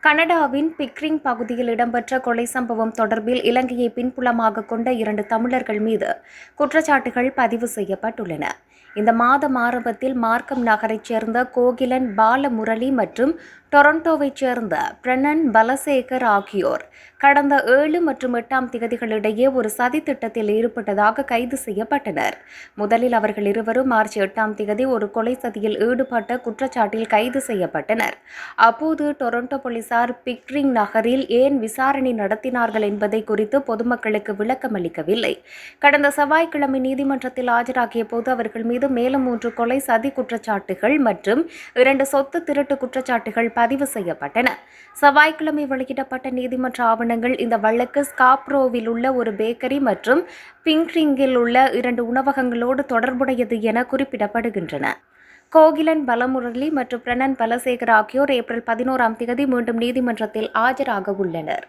கனடாவின் பிக்ரிங் பகுதியில் இடம்பெற்ற கொலை சம்பவம் தொடர்பில் இலங்கையை பின்புலமாக கொண்ட 2 தமிழர்கள் மீது குற்றச்சாட்டுகள் பதிவு செய்யப்பட்டுள்ளன. இந்த மாதம் ஆரம்பத்தில் மார்க்கம் நகரைச் சேர்ந்த கோகிலன் பாலமுரளி மற்றும் டொரண்டோவைச் சேர்ந்த பிரணன் பலசேகர் ஆகியோர் கடந்த 7 மற்றும் 8ஆம் திகதிகளிடையே ஒரு சதி திட்டத்தில் ஈடுபட்டதாக கைது செய்யப்பட்டனர். முதலில் அவர்கள் இருவரும் மார்ச் 8ஆம் திகதி ஒரு கொலை சதியில் ஈடுபட்ட குற்றச்சாட்டில் கைது செய்யப்பட்டனர். அப்போது டொரண்டோ போலீசார் பிக்ரிங் நகரில் ஏன் விசாரணை நடத்தினார்கள் என்பதை குறித்து பொதுமக்களுக்கு விளக்கமளிக்கவில்லை. கடந்த செவ்வாய்க்கிழமை நீதிமன்றத்தில் ஆஜராகிய போது அவர்கள் மீது மேலும் 3 கொலை சதி குற்றச்சாட்டுகள் மற்றும் 2 சொத்து திருட்டு குற்றச்சாட்டுகள் பதிவு செய்யப்பட்டன. செவ்வாய்க்கிழமை வெளியிடப்பட்ட நீதிமன்ற ஆவணங்கள் இந்த வழக்கு ஸ்காப்ரோவில் உள்ள ஒரு பேக்கரி மற்றும் பிக்ரிங்கில் உள்ள 2 உணவகங்களோடு தொடர்புடையது என குறிப்பிடப்படுகின்றன. கோகிலன் பலமுரளி மற்றும் பிரணன் பலசேகர் ஆகியோர் ஏப்ரல் 11ஆம் திகதி மீண்டும் நீதிமன்றத்தில் ஆஜராக உள்ளனர்.